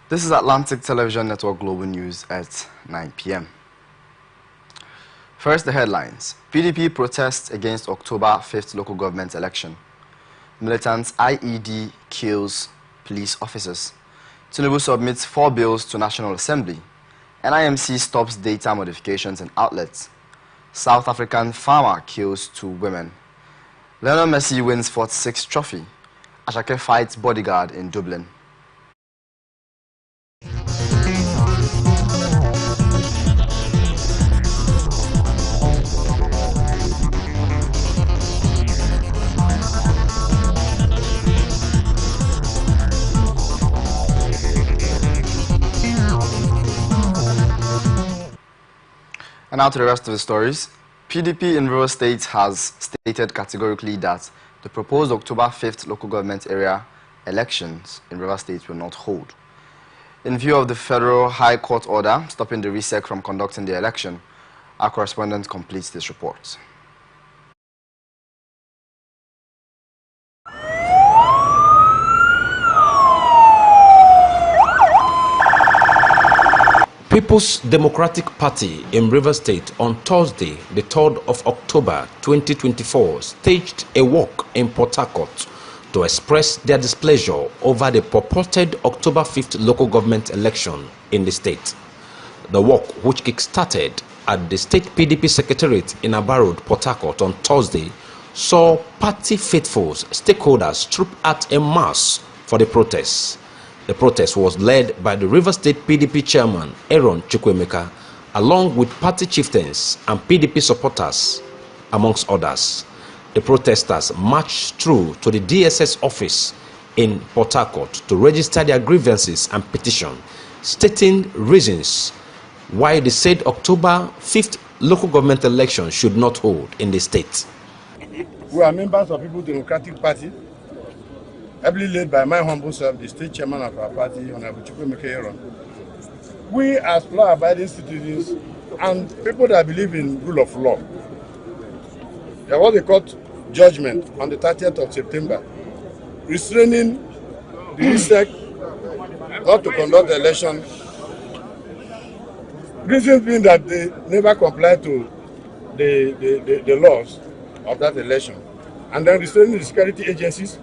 This is Atlantic Television Network Global News at 9 p.m. First, the headlines. PDP protests against October 5th local government election. Militants IED kills police officers. Tinubu submits 4 bills to National Assembly. NIMC stops data modifications in outlets. South African farmer kills 2 women. Lionel Messi wins 46th trophy. Ashake fights bodyguard in Dublin. And now to the rest of the stories. PDP in River State has stated categorically that the proposed October 5th local government area elections in River State will not hold. In view of the Federal High Court order stopping the RISEC from conducting the election, our correspondent completes this report. People's Democratic Party in River State on Thursday, the 3rd of October 2024, staged a walk in Port Harcourt to express their displeasure over the purported October 5th local government election in the state. The walk, which kick-started at the state PDP secretariat in Aba Road, Port Harcourt on Thursday, saw party faithfuls, stakeholders troop out en masse for the protests. The protest was led by the River State PDP chairman, Aaron Chukwuemeka, along with party chieftains and PDP supporters, amongst others. The protesters marched through to the DSS office in Port Harcourt to register their grievances and petition, stating reasons why the said October 5th local government election should not hold in the state. We are members of People's Democratic Party, heavily led by my humble self, the state chairman of our party, Honorable Chukwuemeka Aaron. We as law-abiding citizens and people that believe in rule of law, there was a court judgment on the 30th of September restraining the RISEC not to conduct the election. Reasons being that they never complied to the laws of that election. And then restraining the security agencies,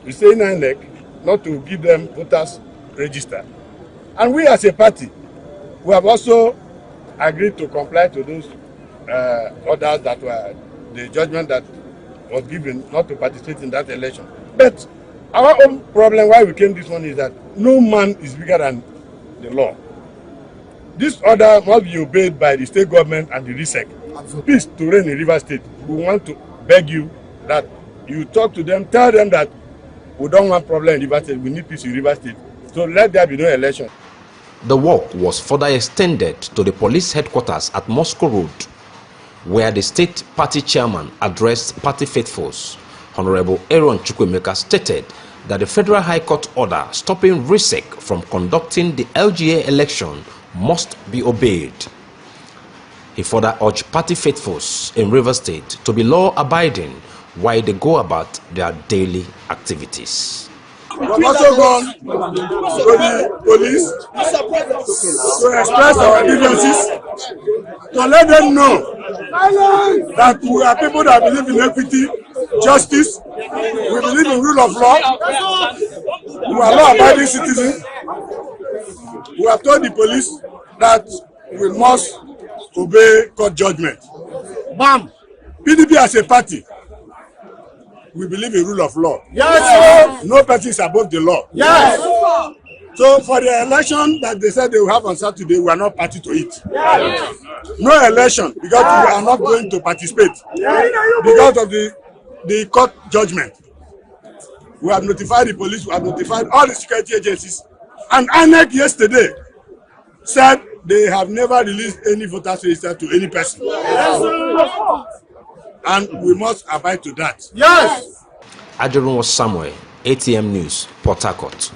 restraining INEC not to give them voters register. And we as a party, we have also agreed to comply to those orders that were the judgment that was given not to participate in that election. But our own problem why we came this one is that no man is bigger than the law. This order must be obeyed by the state government and the RISEC. Peace to reign in River State. We want to beg you that you talk to them, tell them that we don't want problem in River State, we need peace in River State. So let there be no election. The walk was further extended to the police headquarters at Moscow Road, where the state party chairman addressed party faithfuls. Honorable Aaron Chukwuemeka stated that the Federal High Court order stopping RISEC from conducting the LGA election must be obeyed. He further urged party faithfuls in River State to be law-abiding while they go about their daily activities. We have also gone to the police to express our grievances, to let them know that we are people that believe in equity, justice, we believe in rule of law, we are law-abiding citizens. We have told the police that we must obey court judgment. Bam! PDP as a party, we believe in rule of law. Yes, no person is above the law. Yes. So for the election that they said they will have on Saturday, we are not party to it. Yes. No election because we are not going to participate because of the court judgment. We have notified the police, we have notified all the security agencies, and INEC yesterday said they have never released any voters register to any person. Yes. And we must abide to that. Yes. Ajerun was Samuel, ATM News, Port Harcourt.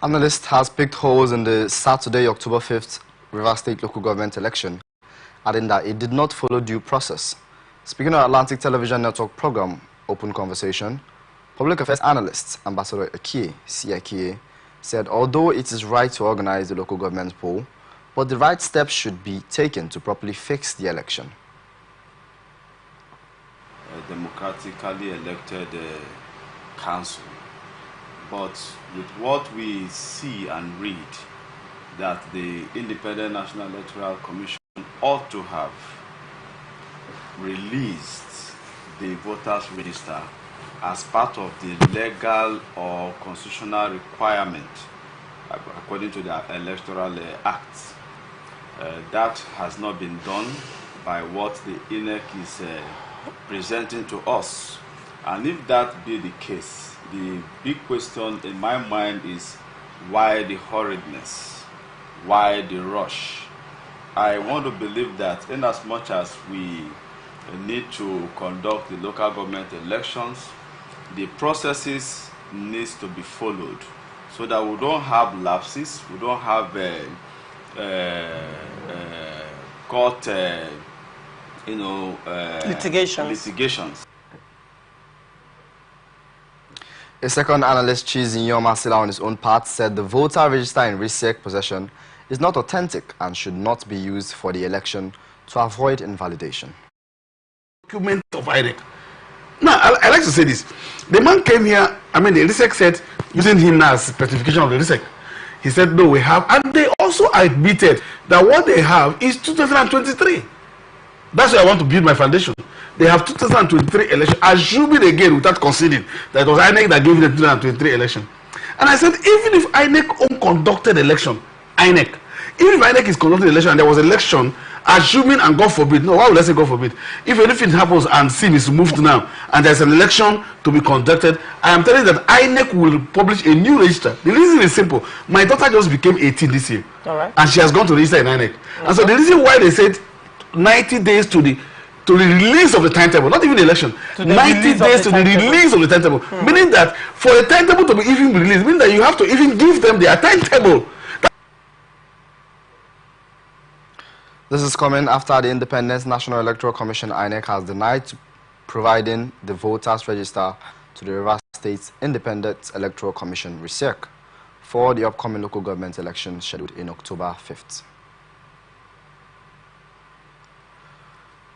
Analyst has picked holes in the Saturday, October 5th River State local government election, adding that it did not follow due process. Speaking on Atlantic Television Network program, Open Conversation, Public affairs analyst Ambassador Akie, said although it is right to organize the local government poll, but the right steps should be taken to properly fix the election. A democratically elected council, but with what we see and read, that the Independent National Electoral Commission ought to have released the voters register as part of the legal or constitutional requirement according to the Electoral Act. That has not been done by what the INEC is presenting to us. And if that be the case, the big question in my mind is why the hurriedness? Why the rush? I want to believe that in as much as we need to conduct the local government elections, the processes needs to be followed so that we don't have lapses, we don't have court litigations. A second analyst, Chizinyo Masila, on his own part, said the voter register in RISEC possession is not authentic and should not be used for the election to avoid invalidation. Document of INEC. Now, I like to say this. The man came here, the RISEC said, using him now as specification of the RISEC, he said, no, we have, and they also admitted that what they have is 2023. That's why I want to build my foundation. They have 2023 election, assuming again without conceding that it was INEC that gave the 2023 election. And I said, even if INEC conducted election, even if INEC is conducting election and there was election, assuming and God forbid, no, why would I say God forbid? If anything happens and SIM is moved now and there's an election to be conducted, I am telling you that INEC will publish a new register. The reason is simple. My daughter just became 18 this year. All right. And she has gone to register in INEC. And so the reason why they said 90 days to the release of the timetable, not even the election, 90 days to the release of the timetable, meaning that for a timetable to be even released, meaning that you have to even give them their timetable. This is coming after the Independent National Electoral Commission INEC has denied providing the voters register to the Rivers State Independent Electoral Commission RISEC for the upcoming local government election scheduled in October 5th.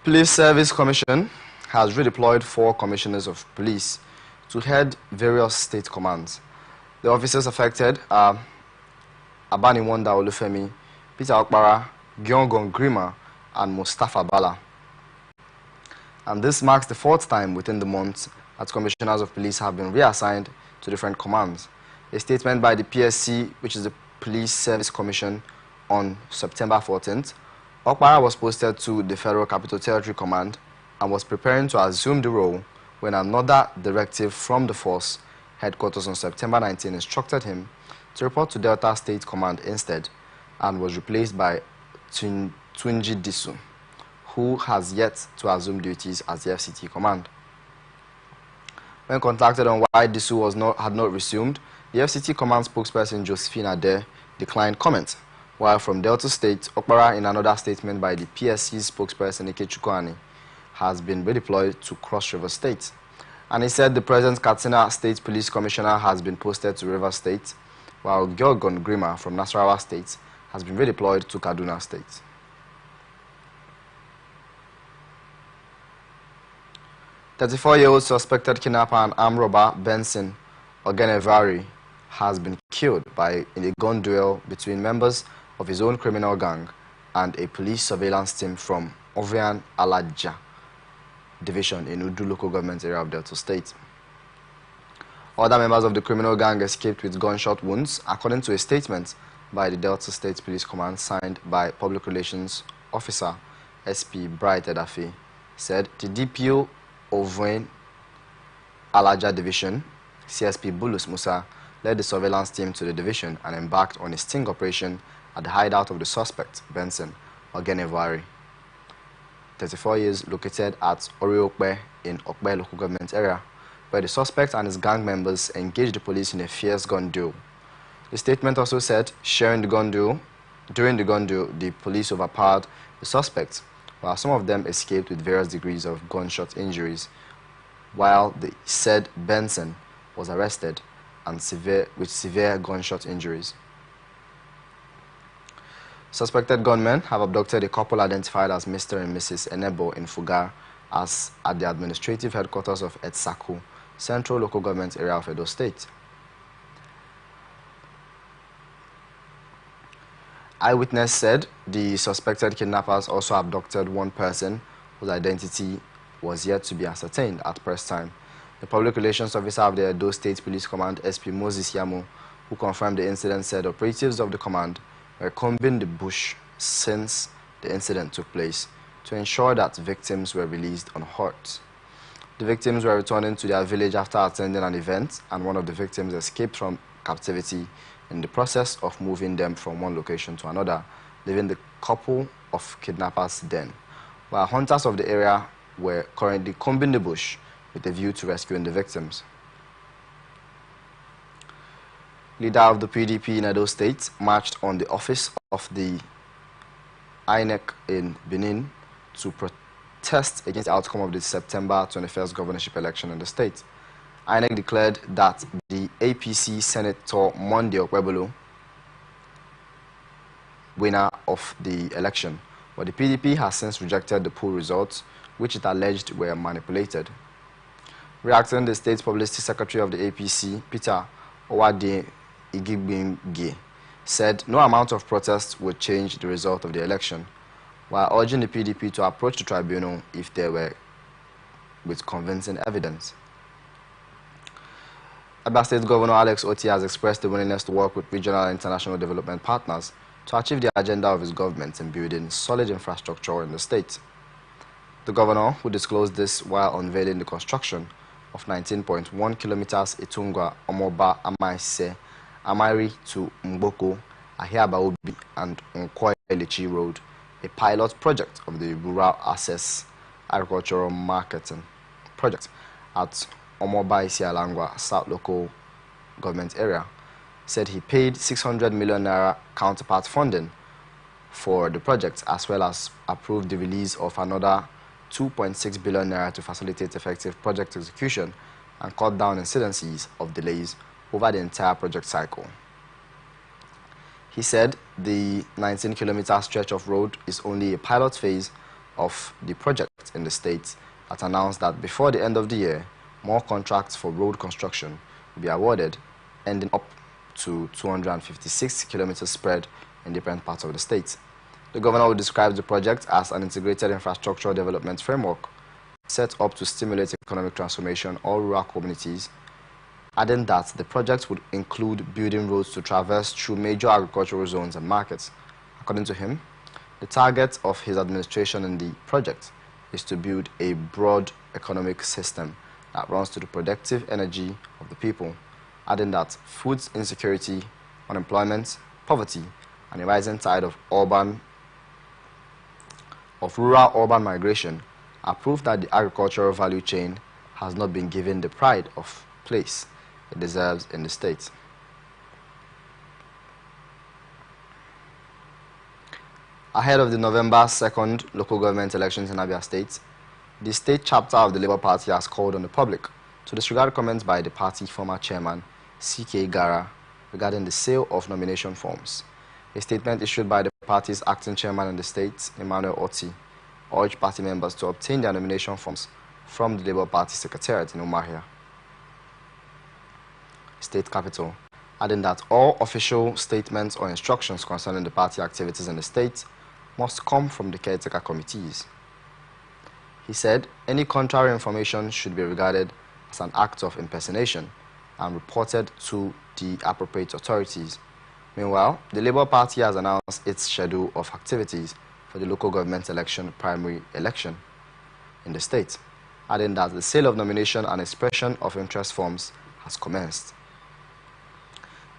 Police Service Commission has redeployed 4 commissioners of police to head various state commands. The officers affected are Abaniwanda Olufemi, Peter Okpara, Gyongon Grima, and Mustafa Bala. And this marks the 4th time within the month that commissioners of police have been reassigned to different commands. A statement by the PSC, which is the Police Service Commission, on September 14th, Okpara was posted to the Federal Capital Territory Command and was preparing to assume the role when another directive from the force headquarters on September 19 instructed him to report to Delta State Command instead, and was replaced by Tunji Disu, who has yet to assume duties as the FCT Command. When contacted on why Disu had not resumed, the FCT Command spokesperson Josephine Ade declined comment, while from Delta State, Okpara, in another statement by the PSC spokesperson Ike has been redeployed to Cross River State. And he said the present Katsina State Police Commissioner has been posted to River State, while Gyongon Grima from Nasarawa State has been redeployed to Kaduna State. The 34-year-old suspected kidnapper and armed robber Benson Ogenevari has been killed in a gun duel between members of his own criminal gang and a police surveillance team from Ovian Alaja division in Udu local government area of Delta State. Other members of the criminal gang escaped with gunshot wounds, according to a statement by the Delta State Police Command signed by Public Relations Officer SP Bright Edafe. Said the DPO Ovian Alaja division, CSP Bulus Musa, led the surveillance team to the division and embarked on a sting operation at the hideout of the suspect, Benson Ogenevari, 34 years, located at Oriokbe in Okbe local government area, where the suspect and his gang members engaged the police in a fierce gun duel. The statement also said, during the gun duel, the police overpowered the suspects, while some of them escaped with various degrees of gunshot injuries, while the said Benson was arrested and with severe gunshot injuries. Suspected gunmen have abducted a couple identified as Mr. and Mrs. Enebo in Fugar as at the administrative headquarters of Etsaku, Central Local Government Area of Edo State. Eyewitness said the suspected kidnappers also abducted one person whose identity was yet to be ascertained at press time. The public relations officer of the Edo State Police Command, SP Moses Yamu, who confirmed the incident, said operatives of the command were combing the bush since the incident took place to ensure that victims were released unhurt. The victims were returning to their village after attending an event, and one of the victims escaped from captivity in the process of moving them from one location to another, leaving the couple of kidnappers then, while hunters of the area were currently combing the bush with a view to rescuing the victims. Leader of the PDP in Edo State marched on the office of the INEC in Benin to protest against the outcome of the September 21st governorship election in the state. INEC declared that the APC Senator Monday Okwebolo winner of the election, but the PDP has since rejected the poll results, which it alleged were manipulated. Reacting, the state publicity secretary of the APC, Peter Owade Igigbinge, said no amount of protest would change the result of the election, while urging the PDP to approach the tribunal if they were with convincing evidence. Abia State Governor Alex Oti has expressed the willingness to work with regional and international development partners to achieve the agenda of his government in building solid infrastructure in the state. The governor, who disclosed this while unveiling the construction of 19.1 kilometers Itungwa Omoba Amaise Amari to Mboko, Ahiabaobi and Nkwoelechi Road, a pilot project of the Rural Access Agricultural Marketing Project at Omoba Isialangwa South Local Government Area, said he paid 600 million naira counterpart funding for the project, as well as approved the release of another 2.6 billion naira to facilitate effective project execution and cut down incidences of delays over the entire project cycle. He said the 19-kilometer stretch of road is only a pilot phase of the project in the state that announced that before the end of the year, more contracts for road construction will be awarded, ending up to 256 kilometers spread in different parts of the state. The governor will describe the project as an integrated infrastructure development framework set up to stimulate economic transformation in all rural communities, adding that the project would include building roads to traverse through major agricultural zones and markets. According to him, the target of his administration in the project is to build a broad economic system that runs to the productive energy of the people, adding that food insecurity, unemployment, poverty, and a rising tide of rural-urban migration are proof that the agricultural value chain has not been given the pride of place it deserves in the state. Ahead of the November 2nd local government elections in Abia State, the state chapter of the Labour Party has called on the public to disregard comments by the party former chairman, C.K. Gara, regarding the sale of nomination forms. A statement issued by the party's acting chairman in the state, Emmanuel Oti, urged party members to obtain their nomination forms from the Labour Party Secretariat in Umuahia, state capital, adding that all official statements or instructions concerning the party activities in the state must come from the caretaker committees. He said any contrary information should be regarded as an act of impersonation and reported to the appropriate authorities. Meanwhile, the Labour Party has announced its schedule of activities for the local government election primary election in the state, adding that the sale of nomination and expression of interest forms has commenced.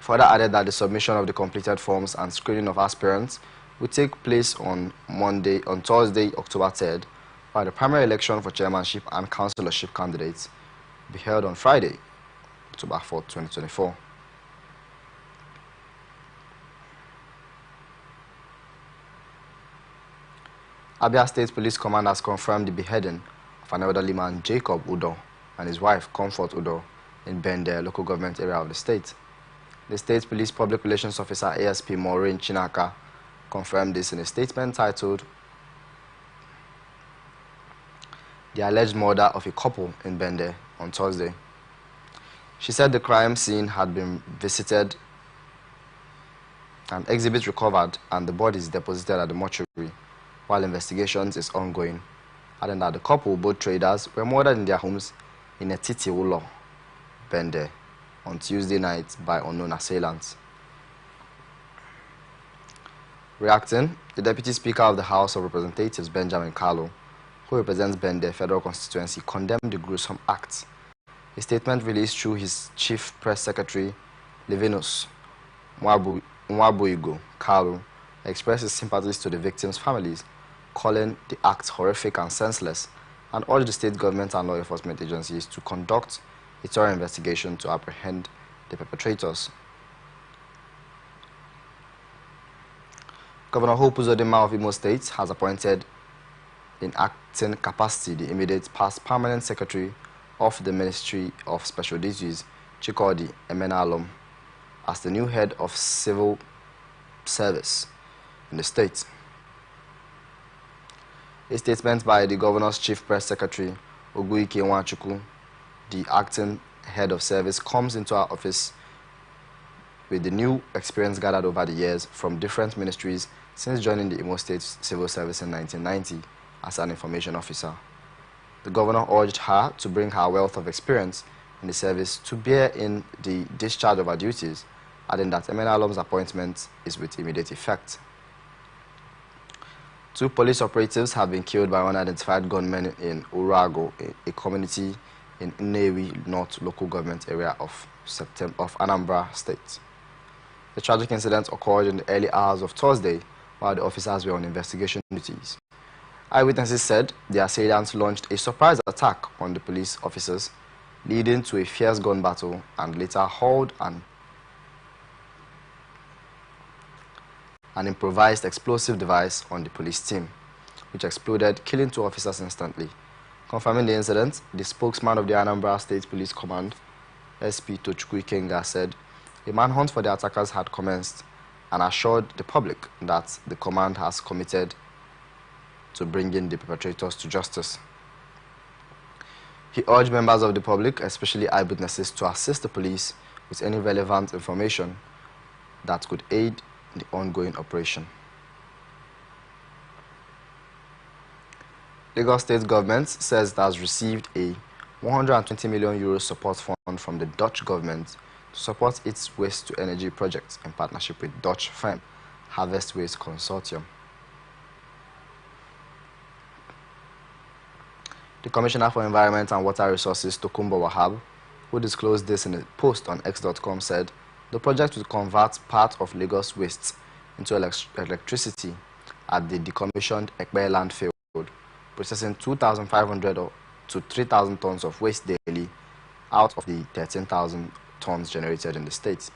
Further added that the submission of the completed forms and screening of aspirants will take place on Thursday, October 3rd, while the primary election for chairmanship and councillorship candidates will be held on Friday, October 4th, 2024. Abia State Police Command has confirmed the beheading of an elderly man, Jacob Udo, and his wife, Comfort Udo, in Bende, local government area of the state. The State Police Public Relations Officer ASP Maureen Chinaka confirmed this in a statement titled "The Alleged Murder of a Couple in Bende" on Thursday. She said the crime scene had been visited and exhibits recovered and the bodies deposited at the mortuary while investigations is ongoing, adding that the couple, both traders, were murdered in their homes in Etiti Ulo, Bende, on Tuesday night by unknown assailants. Reacting, the Deputy Speaker of the House of Representatives, Benjamin Kalu, who represents Bende Federal Constituency, condemned the gruesome acts. A statement released through his Chief Press Secretary, Livinus Nwabuigo Kalu, expressed his sympathies to the victims' families, calling the act horrific and senseless, and urged the state government and law enforcement agencies to conduct a thorough investigation to apprehend the perpetrators. Governor Hope Uzodinma of Imo State has appointed in acting capacity the immediate past permanent secretary of the Ministry of Special Duties, Chikodi Emenalom, as the new head of civil service in the state. A statement by the governor's chief press secretary, Oguike Nwachukwu, the acting head of service, comes into our office with the new experience gathered over the years from different ministries since joining the Imo State Civil Service in 1990 as an information officer. The governor urged her to bring her wealth of experience in the service to bear in the discharge of her duties, adding that Emenalom's appointment is with immediate effect. 2 police operatives have been killed by unidentified gunmen in Urago, a community in Nnewi North local government area of Anambra State. The tragic incident occurred in the early hours of Thursday while the officers were on investigation duties. Eyewitnesses said the assailants launched a surprise attack on the police officers, leading to a fierce gun battle, and later hauled an improvised explosive device on the police team, which exploded, killing 2 officers instantly. Confirming the incident, the spokesman of the Anambra State Police Command, SP Tochukwu Ikenga, said a manhunt for the attackers had commenced and assured the public that the command has committed to bringing the perpetrators to justice. He urged members of the public, especially eyewitnesses, to assist the police with any relevant information that could aid the ongoing operation. Lagos State government says it has received a €120 million support fund from the Dutch government to support its waste-to-energy project in partnership with Dutch firm Harvest Waste Consortium. The Commissioner for Environment and Water Resources, Tokumbo Wahab, who disclosed this in a post on X.com, said the project will convert part of Lagos waste into electricity at the decommissioned Ekpe landfill, processing 2,500 to 3,000 tons of waste daily out of the 13,000 tons generated in the state.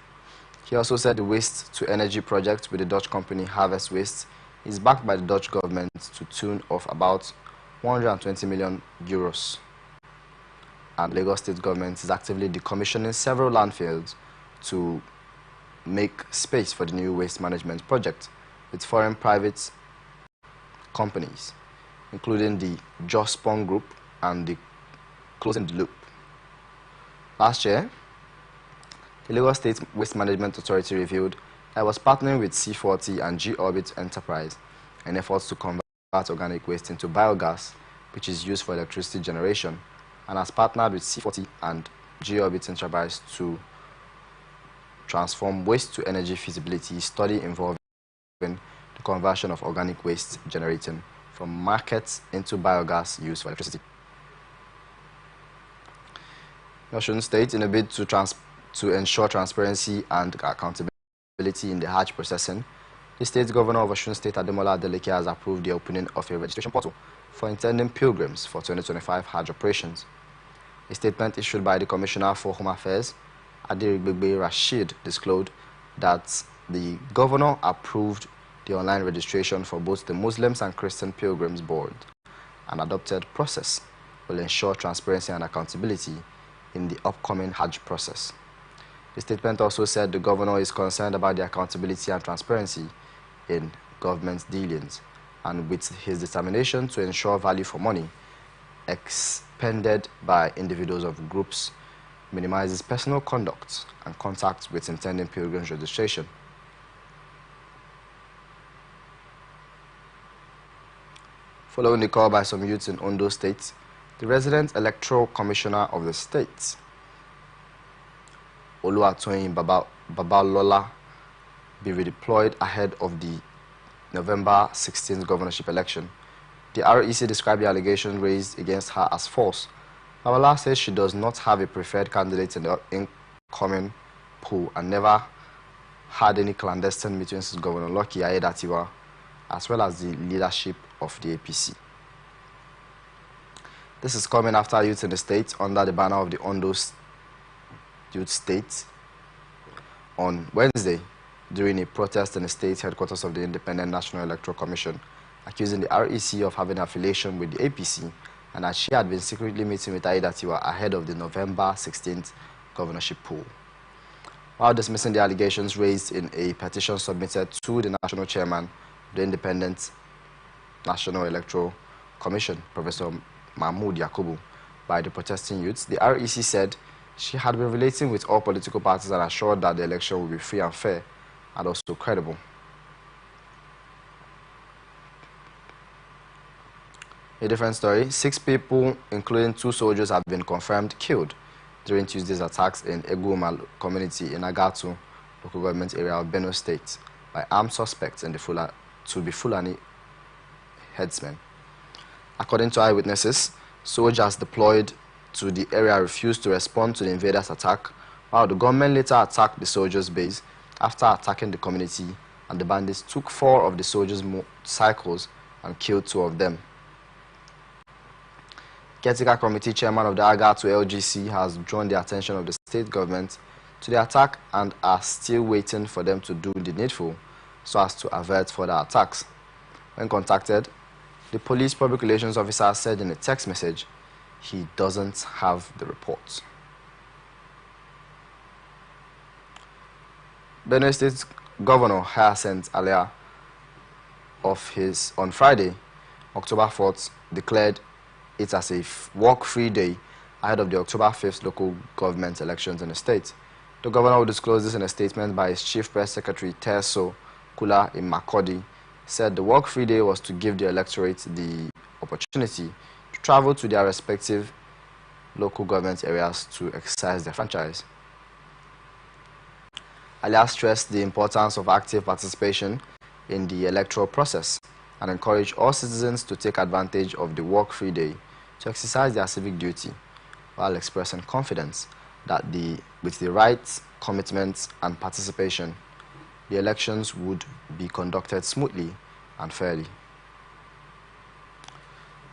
He also said the waste-to-energy project with the Dutch company Harvest Waste is backed by the Dutch government to tune of about €120 million. And Lagos State government is actively decommissioning several landfills to make space for the new waste management project with foreign private companies, including the Jospong Group and the Closing the Loop. Last year, the Lagos State Waste Management Authority revealed that it was partnering with C40 and G-Orbit Enterprise in efforts to convert organic waste into biogas, which is used for electricity generation, and has partnered with C40 and G-Orbit Enterprise to transform waste-to-energy feasibility study involving the conversion of organic waste generating from markets into biogas used for electricity. Osun State, in a bid to ensure transparency and accountability in the Hajj processing, the state governor of Osun State, Ademola Adeleke, has approved the opening of a registration portal for intending pilgrims for 2025 Hajj operations. A statement issued by the Commissioner for Home Affairs, Adirigbegbe Rashid, disclosed that the governor approved the online registration for both the Muslims and Christian Pilgrims Board. An adopted process will ensure transparency and accountability in the upcoming Hajj process. The statement also said the governor is concerned about the accountability and transparency in government dealings, and with his determination to ensure value for money expended by individuals or groups minimizes personal conduct and contact with intending pilgrims registration. Following the call by some youths in Ondo State, the resident electoral commissioner of the state, Oluwatoyin Babalola, be redeployed ahead of the November 16th governorship election. The REC described the allegation raised against her as false. Babalola says she does not have a preferred candidate in the incoming pool and never had any clandestine meetings with Governor Lucky Aiyedatiwa, as well as the leadership of the APC. This is coming after youth in the state, under the banner of the Ondo Youth State, on Wednesday, during a protest in the state headquarters of the Independent National Electoral Commission, accusing the REC of having affiliation with the APC and that she had been secretly meeting with Aiyedatiwa ahead of the November 16th governorship poll. While dismissing the allegations raised in a petition submitted to the national chairman of the Independent National Electoral Commission, Professor Mahmoud Yakubu, by the protesting youths, the REC said she had been relating with all political parties and assured that the election would be free and fair and also credible. A different story, 6 people, including 2 soldiers, have been confirmed killed during Tuesday's attacks in Eguma community in Agatu, local government area of Benue State, by armed suspects in the Fulani headsmen. According to eyewitnesses, soldiers deployed to the area refused to respond to the invaders' attack, while the gunmen later attacked the soldiers' base after attacking the community, and the bandits took 4 of the soldiers' motorcycles and killed 2 of them. Caretaker Committee Chairman of the Agatu LGC has drawn the attention of the state government to the attack and are still waiting for them to do the needful so as to avert further attacks. When contacted, the police public relations officer said in a text message he doesn't have the report. Benue State Governor Hyacinth Alia on Friday, October 4th, declared it as a work-free day ahead of the October 5th local government elections in the state. The governor will disclose this in a statement by his chief press secretary, Terso Kula Imakodi, said the work-free day was to give the electorate the opportunity to travel to their respective local government areas to exercise their franchise. Alia stressed the importance of active participation in the electoral process and encouraged all citizens to take advantage of the work-free day to exercise their civic duty, while expressing confidence that with the right commitment and participation, the elections would be conducted smoothly and fairly.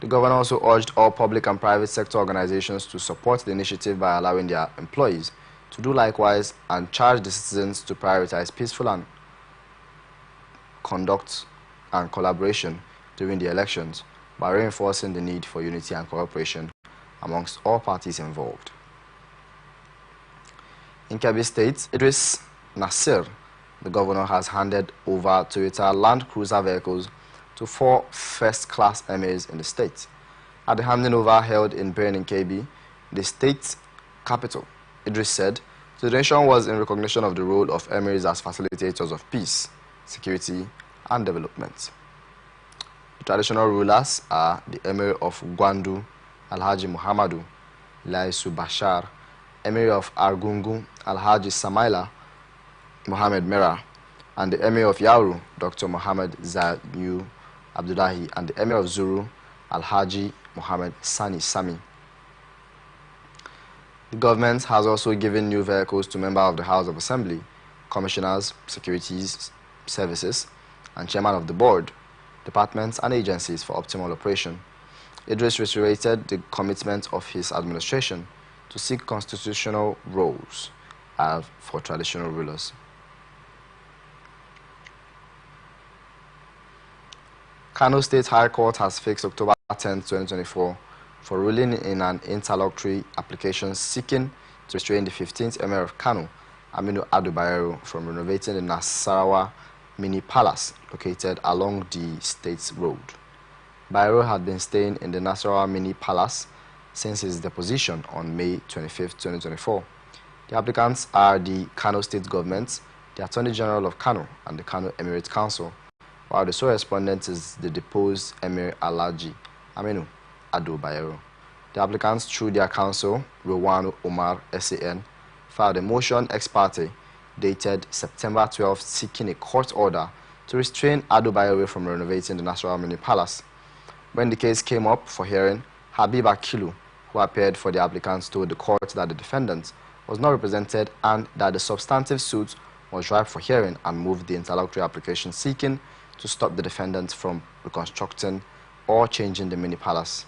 The governor also urged all public and private sector organizations to support the initiative by allowing their employees to do likewise, and charged the citizens to prioritize peaceful and conduct and collaboration during the elections by reinforcing the need for unity and cooperation amongst all parties involved. In Kebbi State, Idris Nasir, the governor, has handed over Toyota Land Cruiser vehicles to 4 first-class emirs in the state. At the handing over held in Benin, Kebbi, the state capital, Idris said the donation was in recognition of the role of emirs as facilitators of peace, security, and development. The traditional rulers are the Emir of Gwandu, Alhaji Muhammadu Laisu Bashar, Emir of Argungu, Alhaji Samaila Mohammed Mera, and the Emir of Yauru, Dr. Mohammed Zayu Abdullahi, and the Emir of Zuru, Alhaji Mohammed Sani Sami. The government has also given new vehicles to members of the House of Assembly, commissioners, securities services, and chairman of the board, departments and agencies for optimal operation. Idris reiterated the commitment of his administration to seek constitutional roles for traditional rulers. Kano State High Court has fixed October 10, 2024 for ruling in an interlocutory application seeking to restrain the 15th Emir of Kano, Aminu Ado Bayero, from renovating the Nasarawa Mini Palace located along the States Road. Bayero had been staying in the Nasarawa Mini Palace since his deposition on May 25, 2024. The applicants are the Kano State Government, the Attorney General of Kano, and the Kano Emirate Council, while the sole respondent is the deposed Emir Alhaji Aminu Ado Bayero. The applicants, through their counsel, Rowanu Omar SAN, filed a motion ex parte dated September 12, seeking a court order to restrain Ado Bayero from renovating the Nasarawa Mini Palace. When the case came up for hearing, Habib Akilu, who appeared for the applicants, told the court that the defendant was not represented and that the substantive suit was ripe for hearing, and moved the interlocutory application seeking to stop the defendant from reconstructing or changing the mini palace.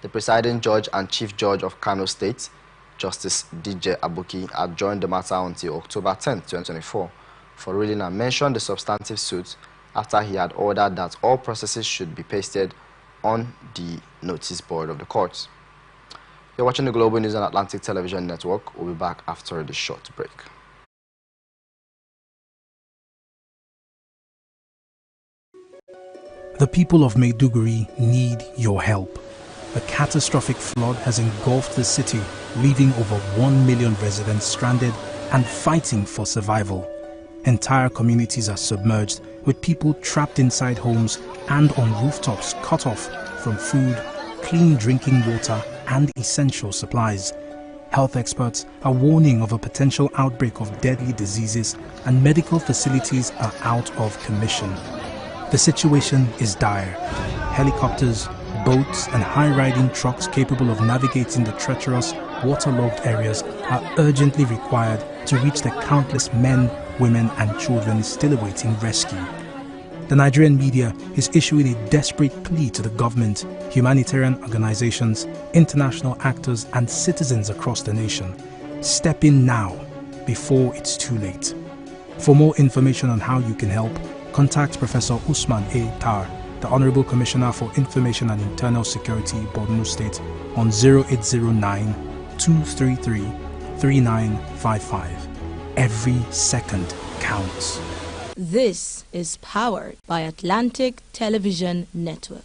The presiding judge and chief judge of Kano State, Justice DJ Abuki, adjourned the matter until October 10, 2024, for ruling and mentioned the substantive suit after he had ordered that all processes should be pasted on the notice board of the court. You're watching the Global News and Atlantic Television Network. We'll be back after this short break. The people of Maiduguri need your help. A catastrophic flood has engulfed the city, leaving over 1 million residents stranded and fighting for survival. Entire communities are submerged, with people trapped inside homes and on rooftops cut off from food, clean drinking water, and essential supplies. Health experts are warning of a potential outbreak of deadly diseases, and medical facilities are out of commission. The situation is dire. Helicopters, boats, and high-riding trucks capable of navigating the treacherous, waterlogged areas are urgently required to reach the countless men, women, and children still awaiting rescue. The Nigerian media is issuing a desperate plea to the government, humanitarian organizations, international actors, and citizens across the nation. Step in now, before it's too late. For more information on how you can help, contact Professor Usman A. Tar, the Honorable Commissioner for Information and Internal Security, Borno State, on 0809-233-3955. Every second counts. This is powered by Atlantic Television Network.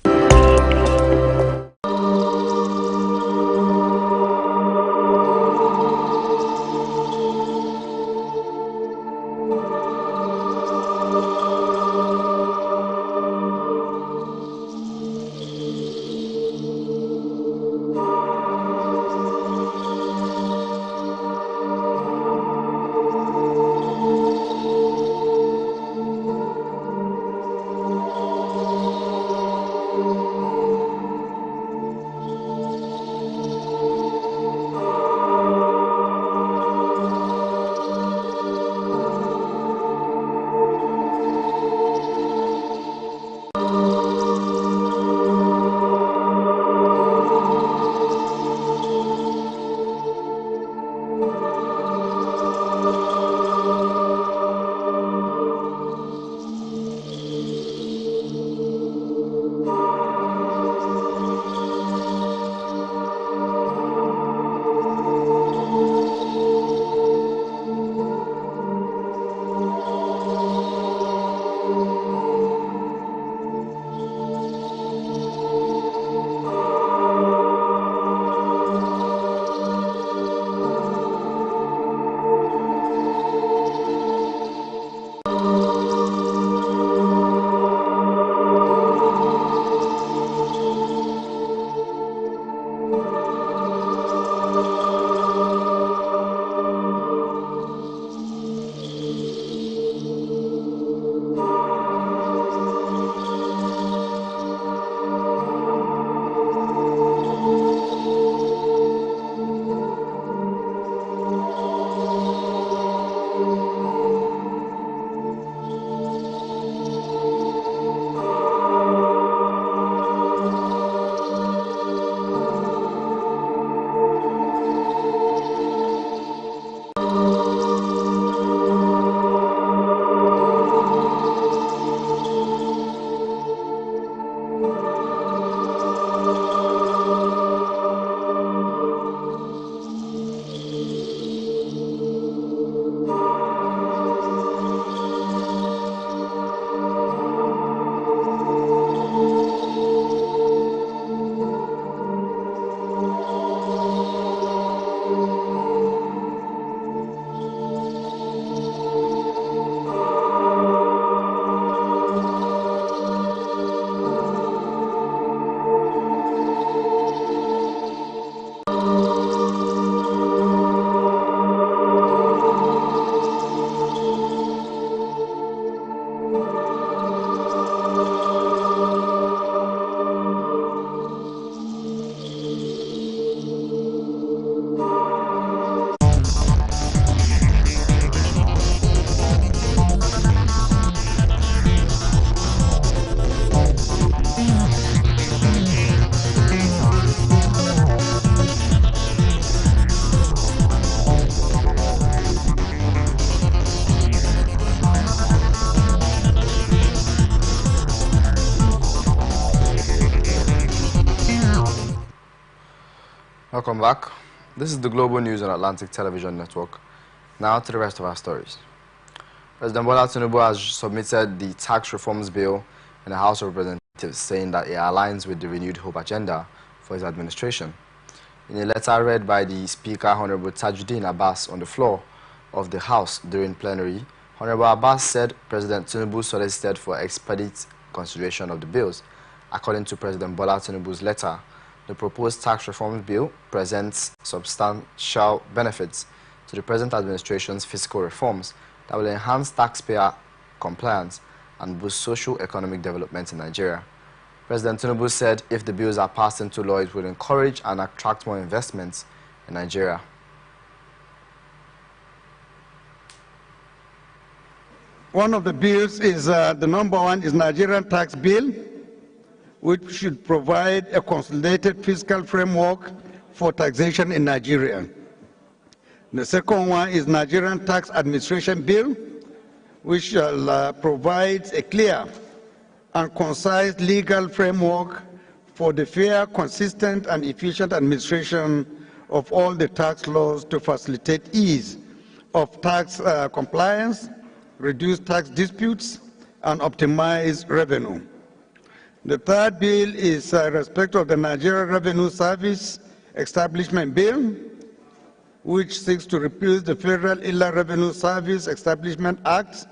Welcome back. This is the Global News on Atlantic Television Network. Now to the rest of our stories. President Bola Tinubu has submitted the tax reforms bill in the House of Representatives, saying that it aligns with the renewed hope agenda for his administration. In a letter read by the Speaker, Honorable Tajuddin Abbas, on the floor of the House during plenary, Honorable Abbas said President Tinubu solicited for expedite consideration of the bills. According to President Bola Tinubu's letter, the proposed tax reform bill presents substantial benefits to the present administration's fiscal reforms that will enhance taxpayer compliance and boost socio-economic development in Nigeria. President Tinubu said if the bills are passed into law, it will encourage and attract more investments in Nigeria. One of the bills is, the number one is Nigerian tax bill, which should provide a consolidated fiscal framework for taxation in Nigeria. The second one is Nigerian Tax Administration Bill, which shall provide a clear and concise legal framework for the fair, consistent, and efficient administration of all the tax laws to facilitate ease of tax compliance, reduce tax disputes, and optimize revenue. The third bill is respect of the Nigerian Revenue Service Establishment Bill, which seeks to repeal the Federal Inland Revenue Service Establishment Act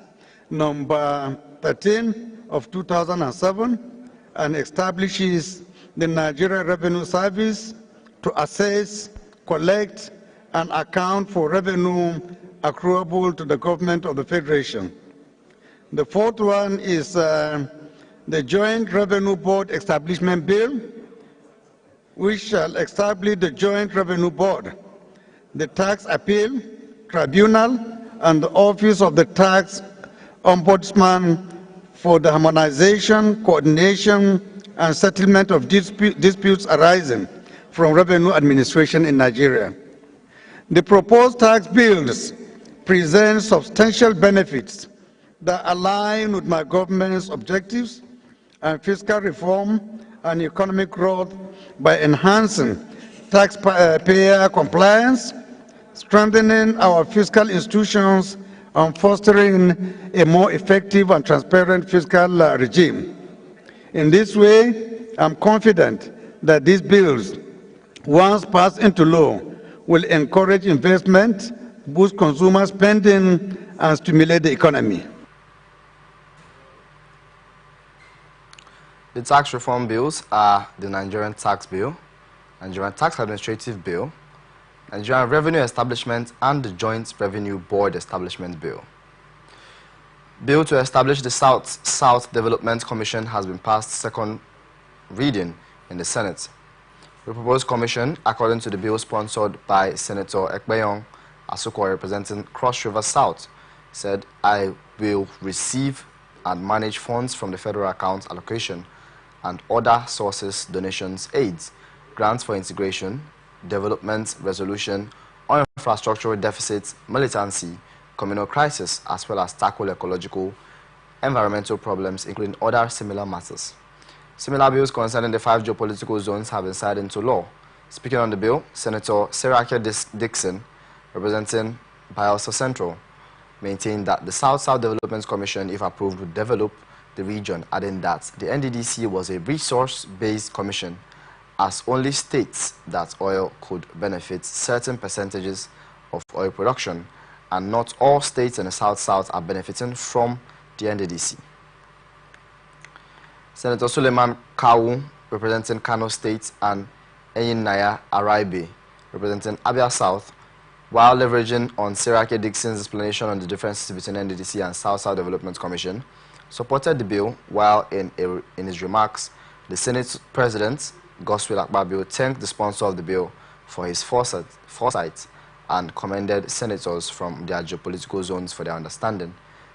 number 13 of 2007 and establishes the Nigerian Revenue Service to assess, collect, and account for revenue accruable to the government of the Federation. The fourth one is the Joint Revenue Board Establishment Bill, which shall establish the Joint Revenue Board, the Tax Appeal Tribunal, and the Office of the Tax Ombudsman for the harmonization, coordination, and settlement of disputes arising from revenue administration in Nigeria. The proposed tax bills present substantial benefits that align with my government's objectives and fiscal reform and economic growth by enhancing taxpayer compliance, strengthening our fiscal institutions, and fostering a more effective and transparent fiscal regime. In this way, I'm confident that these bills, once passed into law, will encourage investment, boost consumer spending, and stimulate the economy. The tax reform bills are the Nigerian Tax Bill, Nigerian Tax Administrative Bill, Nigerian Revenue Establishment, and the Joint Revenue Board Establishment Bill. Bill to establish the South Development Commission has been passed second reading in the Senate. The proposed commission, according to the bill sponsored by Senator Ekpeyong Asukwa representing Cross River South, said, I will receive and manage funds from the federal account allocation and other sources, donations, aids, grants for integration, development, resolution, on infrastructural deficits, militancy, communal crisis, as well as tackle ecological, environmental problems, including other similar matters. Similar bills concerning the 5 geopolitical zones have been signed into law. Speaking on the bill, Senator Serake Dixon, representing Bayelsa Central, maintained that the South-South Development Commission, if approved, would develop the region, adding that the NDDC was a resource-based commission, as only states that oil could benefit certain percentages of oil production, and not all states in the South-South are benefiting from the NDDC. Senator Suleiman Kawu, representing Kano State, and Enyinaya Araibe, representing Abia South, while leveraging on Serake Dixon's explanation on the differences between NDDC and South-South Development Commission, supported the bill, while in his remarks, the Senate President, Godswill Akpabio, thanked the sponsor of the bill for his foresight and commended senators from their geopolitical zones for their understanding.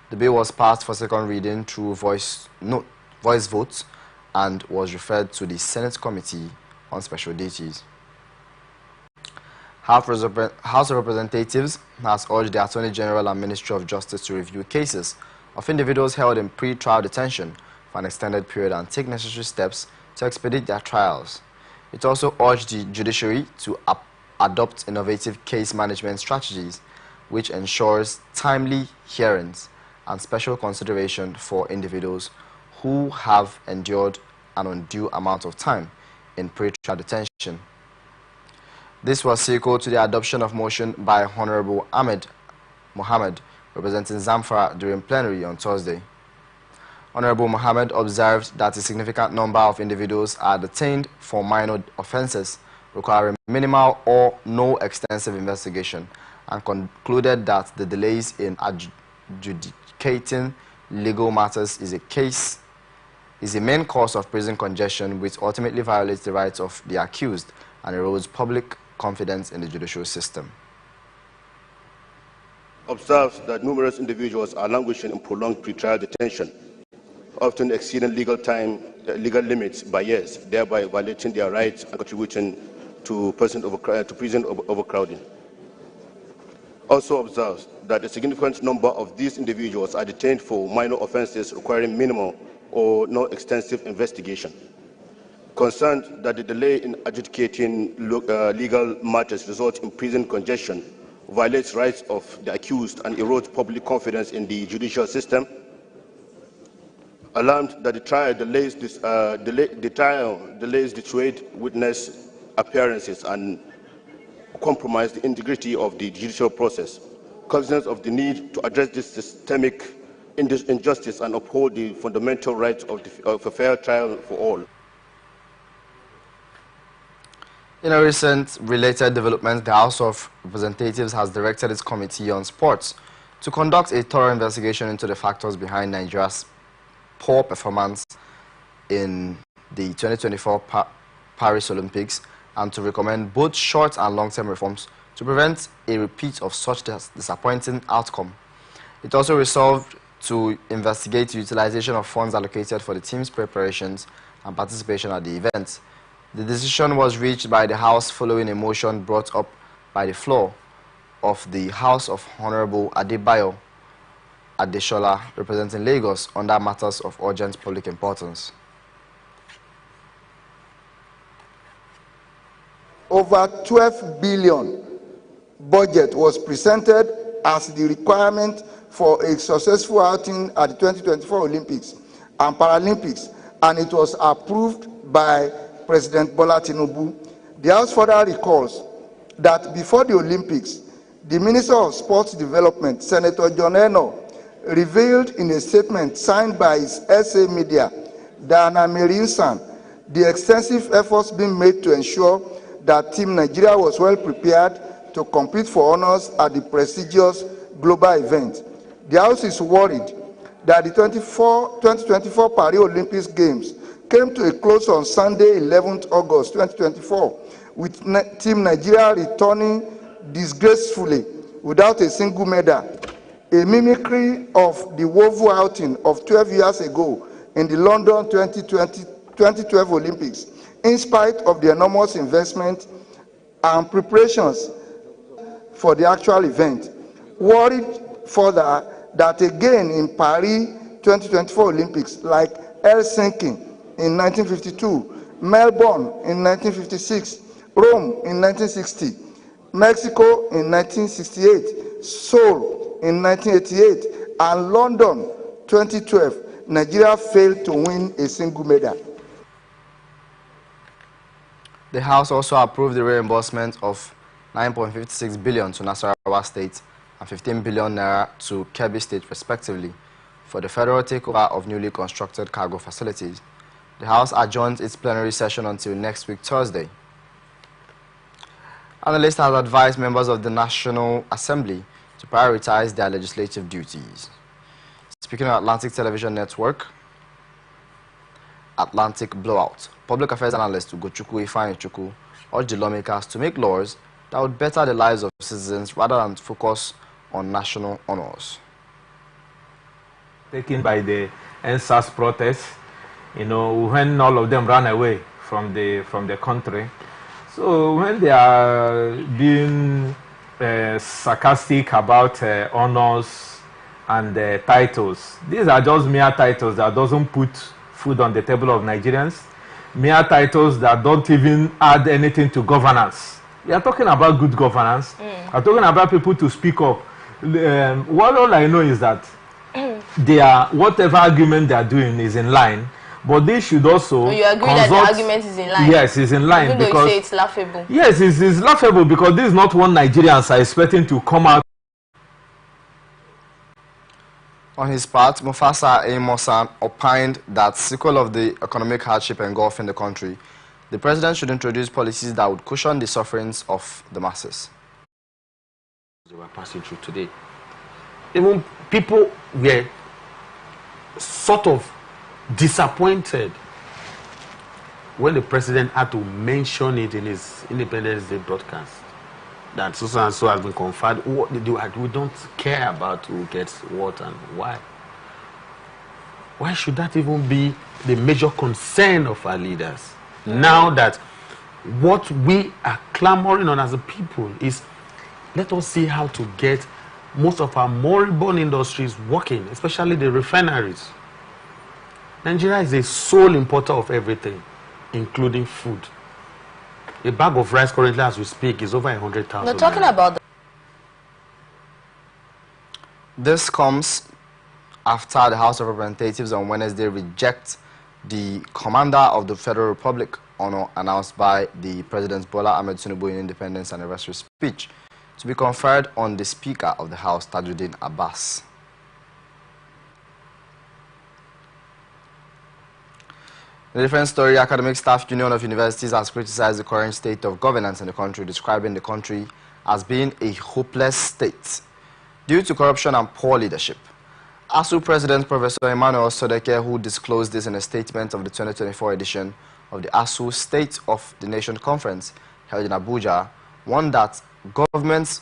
The bill was passed for second reading through voice votes and was referred to the Senate Committee on Special Duties. House of Representatives has urged the Attorney General and Ministry of Justice to review cases of individuals held in pre-trial detention for an extended period and take necessary steps to expedite their trials. It also urged the judiciary to adopt innovative case management strategies which ensures timely hearings and special consideration for individuals who have endured an undue amount of time in pretrial detention. This was equal to the adoption of motion by Honorable Ahmed Mohammed, representing Zamfara, during plenary on Thursday. Honorable Mohammed observed that a significant number of individuals are detained for minor offences requiring minimal or no extensive investigation, and concluded that the delays in adjudicating legal matters is a main cause of prison congestion, which ultimately violates the rights of the accused and erodes public confidence in the judicial system. Observes that numerous individuals are languishing in prolonged pretrial detention, often exceeding legal limits by years, thereby violating their rights and contributing to prison overcrowding. Also observes that a significant number of these individuals are detained for minor offences requiring minimal or no extensive investigation. Concerned that the delay in adjudicating legal matters results in prison congestion, violates rights of the accused, and erodes public confidence in the judicial system. Alarmed that the trial delays dissuade witness appearances and compromise the integrity of the judicial process. Cognizant of the need to address this systemic injustice and uphold the fundamental rights of a fair trial for all. In a recent related development, the House of Representatives has directed its Committee on Sports to conduct a thorough investigation into the factors behind Nigeria's poor performance in the 2024 Paris Olympics, and to recommend both short and long-term reforms to prevent a repeat of such disappointing outcome. It also resolved to investigate the utilization of funds allocated for the team's preparations and participation at the event. The decision was reached by the House following a motion brought up by the floor of the House of Honorable Adebayo Adeshola, representing Lagos, under matters of urgent public importance. Over 12 billion budget was presented as the requirement for a successful outing at the 2024 Olympics and Paralympics, and it was approved by President Bola Tinubu. The House further recalls that before the Olympics, the Minister of Sports Development, Senator John Eno, revealed in a statement signed by his SA media, Diana Merinsan, the extensive efforts being made to ensure that Team Nigeria was well prepared to compete for honors at the prestigious global event. The House is worried that the 2024 Paris Olympics Games came to a close on Sunday, 11th August 2024, with Team Nigeria returning disgracefully without a single medal, a mimicry of the woeful outing of 12 years ago in the London 2012 Olympics, in spite of the enormous investment and preparations for the actual event. Worried further that again in Paris 2024 Olympics, like Helsinki in 1952, Melbourne in 1956, Rome in 1960, Mexico in 1968, Seoul in 1988, and London 2012, Nigeria failed to win a single medal. The House also approved the reimbursement of 9.56 billion to Nasarawa State and 15 billion naira to Kebbi State, respectively, for the federal takeover of newly constructed cargo facilities. The House adjourned its plenary session until next week, Thursday. Analysts have advised members of the National Assembly to prioritize their legislative duties. Speaking of Atlantic Television Network, Atlantic Blowout, public affairs analyst Ugochukwu Ifeanyichukwu urged the lawmakers to make laws that would better the lives of citizens rather than focus on national honors. Taken by the NSAS protests, when all of them ran away from the country. So when they are being sarcastic about honors and titles, these are just mere titles that doesn't put food on the table of Nigerians. mere titles that don't even add anything to governance. We are talking about good governance. We are talking about people to speak up. All I know is that whatever argument they are doing is in line, but they should also you agree that the argument is in line? Yes, it's in line. Even though you say it's laughable. Yes, it's laughable because this is not one Nigerians are expecting to come out. On his part, Mufasa Amosan opined that sequel of the economic hardship engulfing the country, the president should introduce policies that would cushion the sufferings of the masses. They were passing through today. Even people were sort of disappointed when the president had to mention it in his Independence Day broadcast that so and so has been conferred. What they do, we don't care about who gets what and why. Why should that even be the major concern of our leaders? Now that what we are clamoring on as a people is, let us see how to get most of our moribund industries working, especially the refineries. Nigeria is a sole importer of everything, including food. A bag of rice currently, as we speak, is over 100,000. We're talking about This comes after the House of Representatives on Wednesday reject the Commander of the Federal Republic honor announced by the President Bola Ahmed Tinubu in Independence Anniversary speech to be conferred on the Speaker of the House, Tajuddin Abbas. In a different story, Academic Staff Union of Universities has criticized the current state of governance in the country, describing the country as being a hopeless state due to corruption and poor leadership. ASU President Professor Emmanuel Sodeke, who disclosed this in a statement of the 2024 edition of the ASU State of the Nation Conference held in Abuja, warned that government's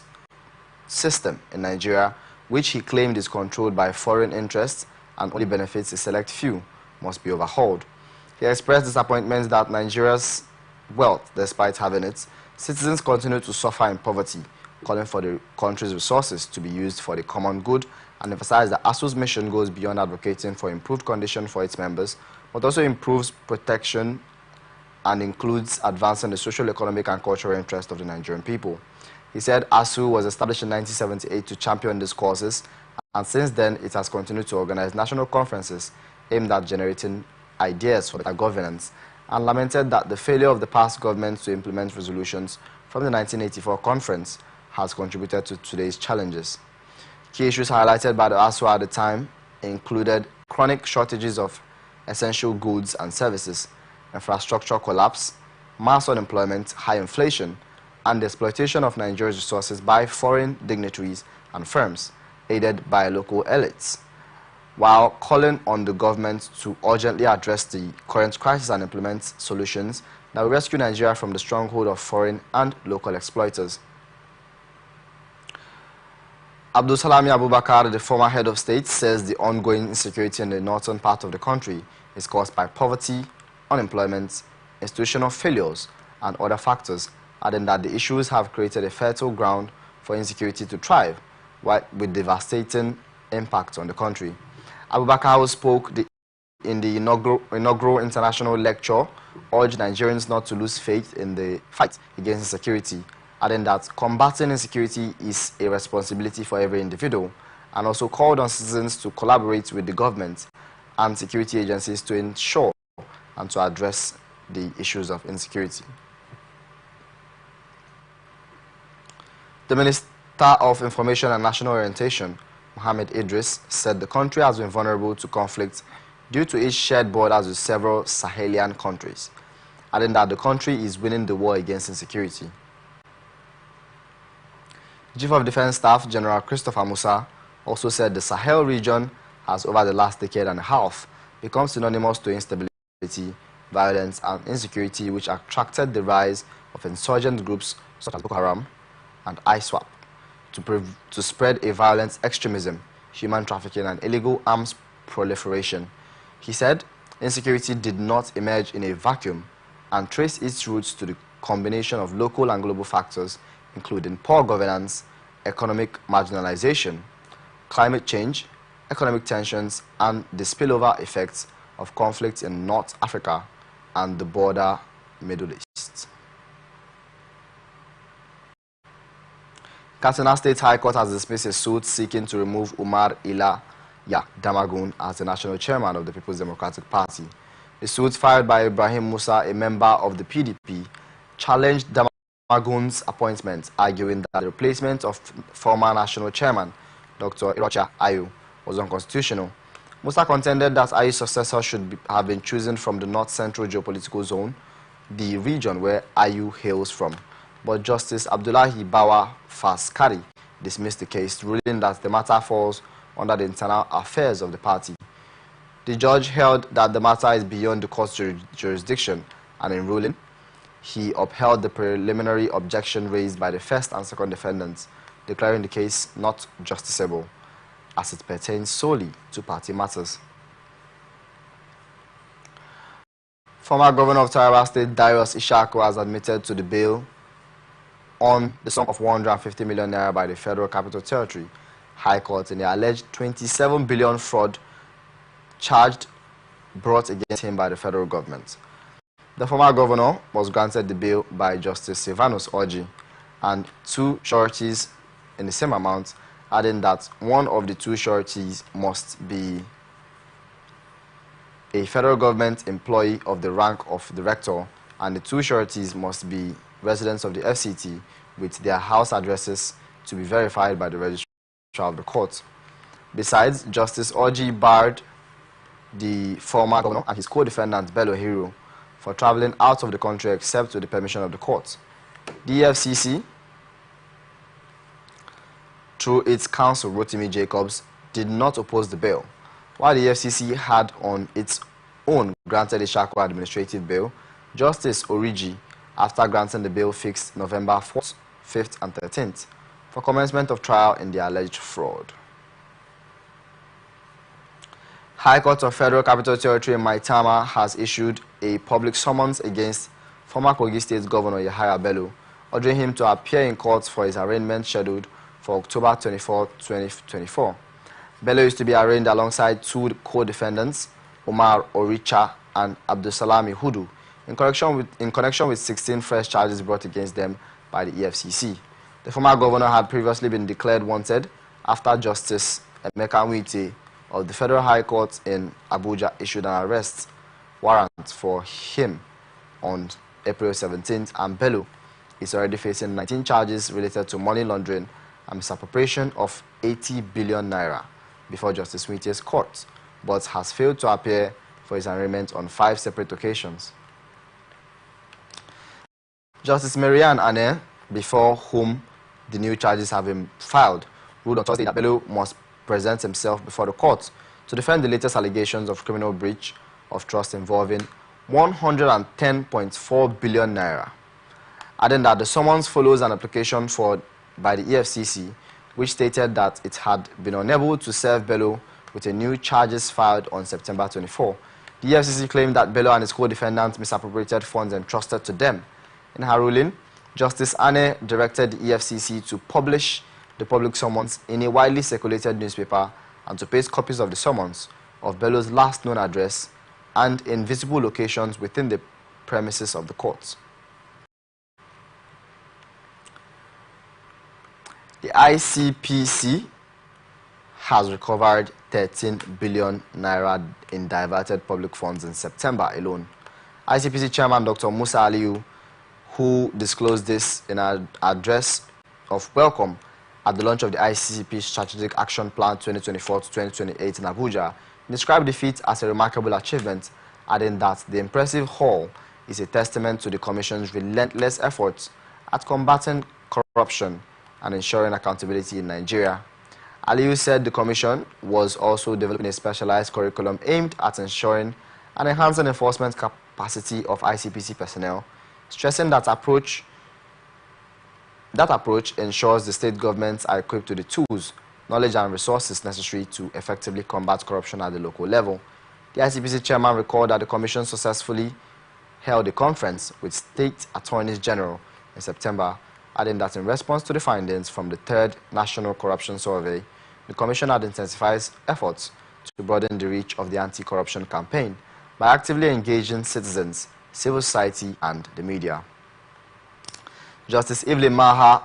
system in Nigeria, which he claimed is controlled by foreign interests and only benefits a select few, must be overhauled. He expressed disappointment that Nigeria's wealth, despite having it, citizens continue to suffer in poverty, calling for the country's resources to be used for the common good, and emphasized that ASU's mission goes beyond advocating for improved conditions for its members, but also improves protection and includes advancing the social, economic, and cultural interests of the Nigerian people. He said ASU was established in 1978 to champion these causes, and since then it has continued to organize national conferences aimed at generating ideas for better governance, and lamented that the failure of the past governments to implement resolutions from the 1984 conference has contributed to today's challenges. Key issues highlighted by the ASU at the time included chronic shortages of essential goods and services, infrastructure collapse, mass unemployment, high inflation, and the exploitation of Nigeria's resources by foreign dignitaries and firms, aided by local elites, while calling on the government to urgently address the current crisis and implement solutions that will rescue Nigeria from the stronghold of foreign and local exploiters. Abdul Salami Abubakar, the former head of state, says the ongoing insecurity in the northern part of the country is caused by poverty, unemployment, institutional failures, and other factors, adding that the issues have created a fertile ground for insecurity to thrive, with devastating impact on the country. Abubakar, who spoke in the inaugural international lecture, urged Nigerians not to lose faith in the fight against insecurity, adding that combating insecurity is a responsibility for every individual, and also called on citizens to collaborate with the government and security agencies to ensure and to address the issues of insecurity. The Minister of Information and National Orientation, Mohammed Idris, said the country has been vulnerable to conflict due to its shared borders with several Sahelian countries, adding that the country is winning the war against insecurity. Chief of Defense Staff General Christopher Musa also said the Sahel region has, over the last decade and a half, become synonymous to instability, violence, and insecurity, which attracted the rise of insurgent groups such as Boko Haram and ISWAP to spread a violent extremism, human trafficking, and illegal arms proliferation. He said insecurity did not emerge in a vacuum and traced its roots to the combination of local and global factors, including poor governance, economic marginalization, climate change, economic tensions, and the spillover effects of conflicts in North Africa, and the border Middle East. Katsina State High Court has dismissed a suit seeking to remove Umar Ila Damagun as the national chairman of the People's Democratic Party. The suit filed by Ibrahim Musa, a member of the PDP, challenged Damagun's appointment, arguing that the replacement of former national chairman Dr. Irocha Ayu was unconstitutional. Musa contended that Ayu's successor should have been chosen from the north-central geopolitical zone, the region where Ayu hails from. But Justice Abdullahi Bawa Faskari dismissed the case, ruling that the matter falls under the internal affairs of the party. The judge held that the matter is beyond the court's jurisdiction, and in ruling, he upheld the preliminary objection raised by the first and second defendants, declaring the case not justiciable, as it pertains solely to party matters. Former Governor of Taraba State, Darius Ishaku, has admitted to the bail on the sum of 150 million naira by the Federal Capital Territory High Court in the alleged 27 billion fraud charged brought against him by the federal government. The former governor was granted the bail by Justice Silvanus Orji and two sureties in the same amount, adding that one of the two sureties must be a federal government employee of the rank of director, and the two sureties must be residents of the FCT with their house addresses to be verified by the registrar of the court. Besides, Justice Orji barred the former governor and his co-defendant Bello Hero for traveling out of the country except with the permission of the court. The EFCC, through its counsel Rotimi Jacobs, did not oppose the bail, while the EFCC had on its own granted Ishaku administrative bail. Justice Oriji, after granting the bail, fixed November 4th, 5th and 13th for commencement of trial in the alleged fraud. High Court of Federal Capital Territory in Maitama has issued a public summons against former Kogi State Governor Yahaya Bello, ordering him to appear in court for his arraignment scheduled for October 24, 2024. Bello is to be arraigned alongside two co-defendants, Omar Oricha and Abdusalami Hudu, in connection with 16 fresh charges brought against them by the EFCC. The former governor had previously been declared wanted after Justice Emeka Nwite of the Federal High Court in Abuja issued an arrest warrant for him on April 17th, and Bello is already facing 19 charges related to money laundering and misappropriation of 80 billion naira before Justice Nwite's court, but has failed to appear for his arraignment on 5 separate occasions. Justice Marianne Ane, before whom the new charges have been filed, ruled on Thursday that Bello must present himself before the court to defend the latest allegations of criminal breach of trust involving 110.4 billion naira, adding that the summons follows an application by the EFCC, which stated that it had been unable to serve Bello with a new charges filed on September 24. The EFCC claimed that Bello and his co-defendants misappropriated funds entrusted to them. In her ruling, Justice Ane directed the EFCC to publish the public summons in a widely circulated newspaper and to paste copies of the summons of Bello's last known address and in visible locations within the premises of the courts. The ICPC has recovered 13 billion naira in diverted public funds in September alone. ICPC Chairman Dr. Musa Aliyu, who disclosed this in an address of welcome at the launch of the ICCP Strategic Action Plan 2024 to 2028 in Abuja, described the feat as a remarkable achievement, adding that the impressive haul is a testament to the Commission's relentless efforts at combating corruption and ensuring accountability in Nigeria. Aliyu said the Commission was also developing a specialized curriculum aimed at ensuring and enhancing enforcement capacity of ICPC personnel, stressing that approach ensures the state governments are equipped with the tools, knowledge and resources necessary to effectively combat corruption at the local level. The ICPC chairman recalled that the Commission successfully held a conference with State Attorneys General in September, adding that in response to the findings from the 3rd National Corruption Survey, the Commission had intensified efforts to broaden the reach of the anti-corruption campaign by actively engaging citizens civil society, and the media. Justice Evelyn Maha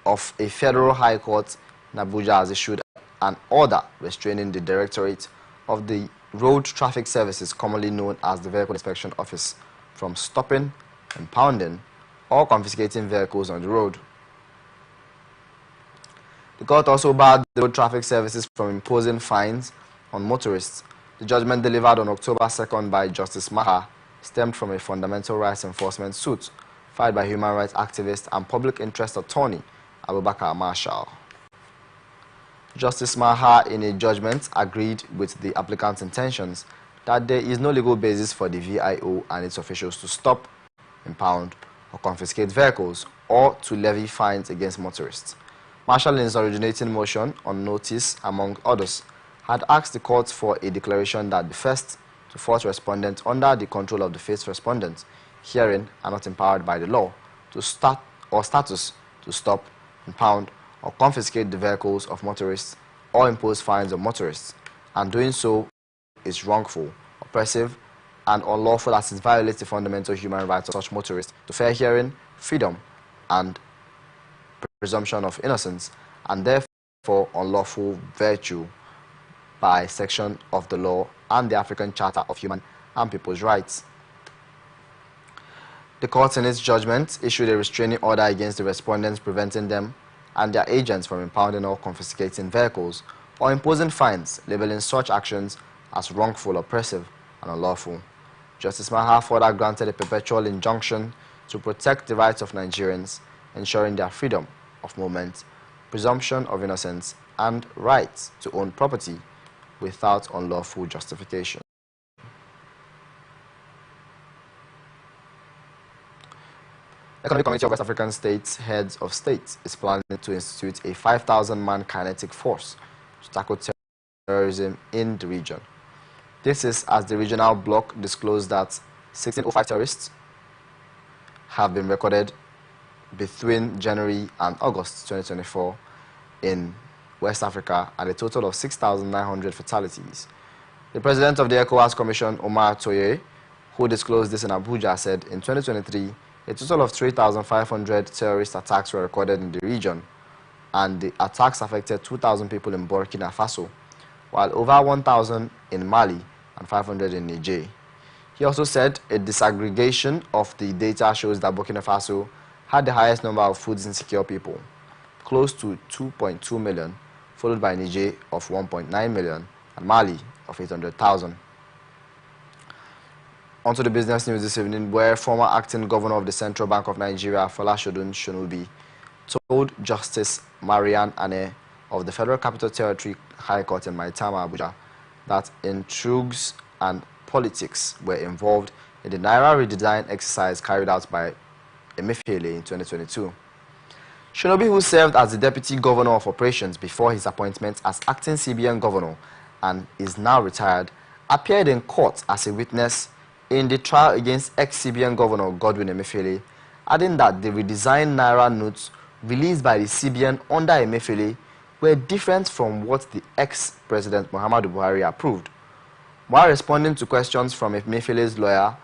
of a federal high court in Abuja has issued an order restraining the Directorate of the Road Traffic Services, commonly known as the Vehicle Inspection Office, from stopping, impounding, or confiscating vehicles on the road. The court also barred the road traffic services from imposing fines on motorists. The judgment delivered on October 2nd by Justice Maha stemmed from a fundamental rights enforcement suit filed by human rights activist and public interest attorney Abubakar Marshall. Justice Maha, in a judgment, agreed with the applicant's intentions that there is no legal basis for the VIO and its officials to stop, impound, or confiscate vehicles or to levy fines against motorists. Marshall, in his originating motion on notice, among others, had asked the court for a declaration that the first to fourth respondent under the control of the fifth respondent hearing are not empowered by the law to start or status to stop, impound, or confiscate the vehicles of motorists or impose fines on motorists, and doing so is wrongful, oppressive, and unlawful as it violates the fundamental human rights of such motorists to fair hearing, freedom, and presumption of innocence, and therefore unlawful virtue by section of the law and the African Charter of Human and People's Rights. The court, in its judgment, issued a restraining order against the respondents, preventing them and their agents from impounding or confiscating vehicles or imposing fines, labeling such actions as wrongful, oppressive, and unlawful. Justice Maha further granted a perpetual injunction to protect the rights of Nigerians, ensuring their freedom of movement, presumption of innocence, and rights to own property without unlawful justification. The Economic Committee of West African States Heads of States is planning to institute a 5,000-man kinetic force to tackle terrorism in the region. This is as the regional bloc disclosed that 1605 terrorists have been recorded between January and August 2024 in West Africa, at a total of 6,900 fatalities. The president of the ECOWAS Commission, Omar Toye, who disclosed this in Abuja, said in 2023, a total of 3,500 terrorist attacks were recorded in the region, and the attacks affected 2,000 people in Burkina Faso, while over 1,000 in Mali and 500 in Niger. He also said a disaggregation of the data shows that Burkina Faso had the highest number of food insecure people, close to 2.2 million, followed by Niger of 1.9 million and Mali of 800,000. On to the business news this evening, where former acting governor of the Central Bank of Nigeria, Folashodun Shonubi, told Justice Marian Ane of the Federal Capital Territory High Court in Maitama, Abuja, that intrigues and politics were involved in the Naira redesign exercise carried out by Emefiele in 2022. Shonubi, who served as the Deputy Governor of Operations before his appointment as acting CBN Governor and is now retired, appeared in court as a witness in the trial against ex-CBN Governor Godwin Emefiele, adding that the redesigned Naira notes released by the CBN under Emefiele were different from what the ex-President Muhammadu Buhari approved. While responding to questions from Emefiele's lawyer,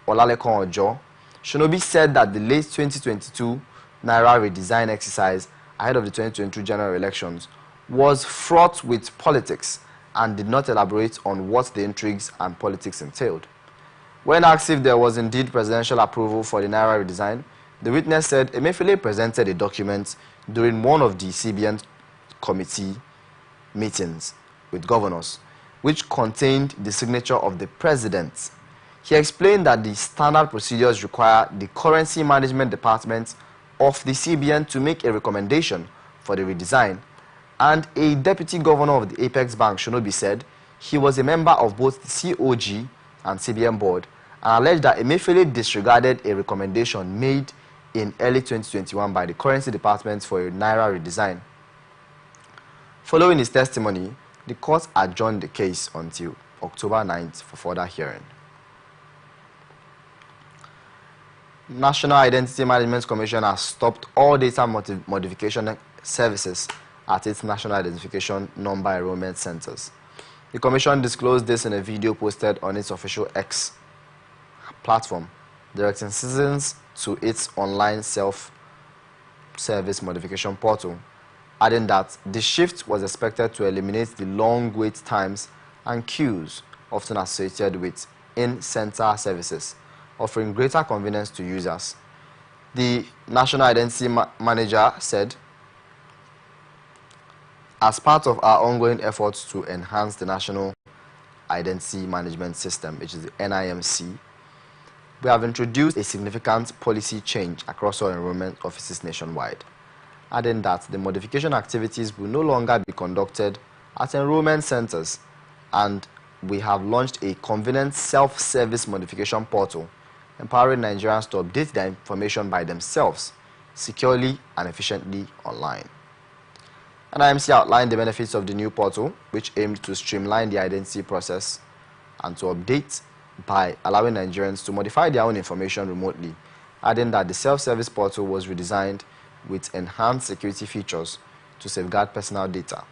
Olalekon Ojo, Shonubi said that the late 2022 Naira redesign exercise ahead of the 2022 general elections was fraught with politics and did not elaborate on what the intrigues and politics entailed. When asked if there was indeed presidential approval for the Naira redesign, the witness said Emefiele presented a document during one of the CBN committee meetings with governors, which contained the signature of the president. He explained that the standard procedures require the Currency Management Department of the CBN to make a recommendation for the redesign, and a deputy governor of the Apex Bank, Shonubi, said he was a member of both the COG and CBN board, and alleged that Emefiele disregarded a recommendation made in early 2021 by the Currency Department for a Naira redesign. Following his testimony, the court adjourned the case until October 9th for further hearing. National Identity Management Commission has stopped all data modification services at its National Identification Number Enrollment Centers. The Commission disclosed this in a video posted on its official X platform, directing citizens to its online self-service modification portal, adding that the shift was expected to eliminate the long wait times and queues often associated with in-center services, offering greater convenience to users. The National Identity Manager said, as part of our ongoing efforts to enhance the National Identity Management System, which is the NIMC, we have introduced a significant policy change across all enrollment offices nationwide, adding that the modification activities will no longer be conducted at enrollment centers, and we have launched a convenient self-service modification portal, empowering Nigerians to update their information by themselves, securely and efficiently online. NIMC outlined the benefits of the new portal, which aimed to streamline the identity process and to update by allowing Nigerians to modify their own information remotely, adding that the self-service portal was redesigned with enhanced security features to safeguard personal data.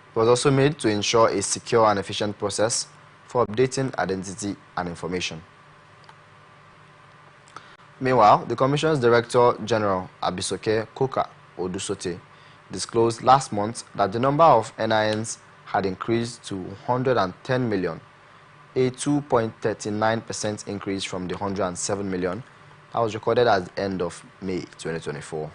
It was also made to ensure a secure and efficient process for updating identity and information. Meanwhile, the Commission's Director General, Abisoke Koka Odusote, disclosed last month that the number of NINs had increased to 110 million, a 2.39% increase from the 107 million that was recorded at the end of May 2024.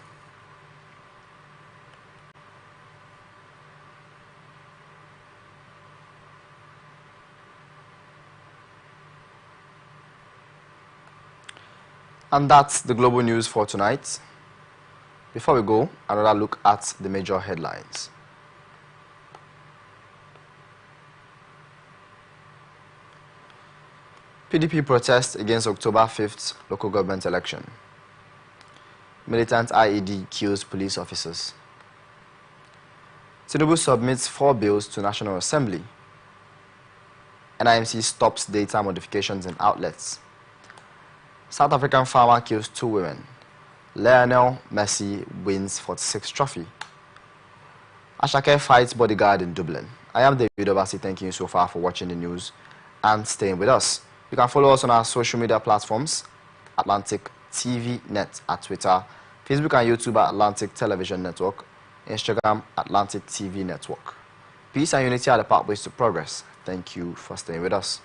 And that's the global news for tonight. Before we go, another look at the major headlines. PDP protests against October 5th local government election. Militant IED kills police officers. Tinubu submits 4 bills to National Assembly. NIMC stops data modifications in outlets. South African farmer kills 2 women. Lionel Messi wins 46th trophy. Ashake fights bodyguard in Dublin. I am David Obasi, thanking you so far for watching the news and staying with us. You can follow us on our social media platforms, Atlantic TV Net at Twitter, Facebook and YouTube at Atlantic Television Network, Instagram Atlantic TV Network. Peace and unity are the pathways to progress. Thank you for staying with us.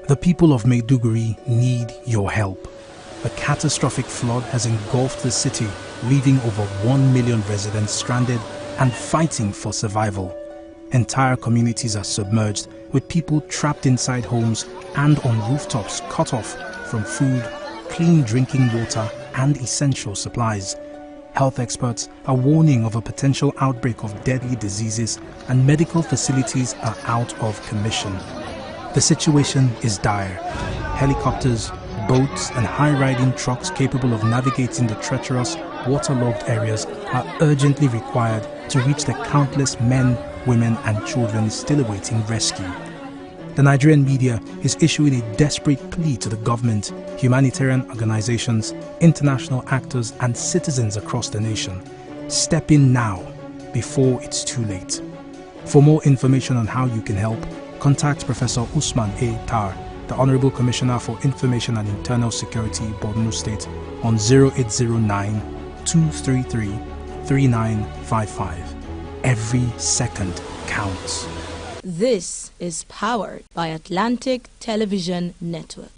The people of Maiduguri need your help. A catastrophic flood has engulfed the city, leaving over 1 million residents stranded and fighting for survival. Entire communities are submerged, with people trapped inside homes and on rooftops cut off from food, clean drinking water, and essential supplies. Health experts are warning of a potential outbreak of deadly diseases, and medical facilities are out of commission. The situation is dire. Helicopters, boats, and high-riding trucks capable of navigating the treacherous, waterlogged areas are urgently required to reach the countless men, women, and children still awaiting rescue. The Nigerian media is issuing a desperate plea to the government, humanitarian organizations, international actors, and citizens across the nation. Step in now, before it's too late. For more information on how you can help, contact Professor Usman A. Tar, the Honorable Commissioner for Information and Internal Security, Borno State, on 0809-233-3955. Every second counts. This is powered by Atlantic Television Network.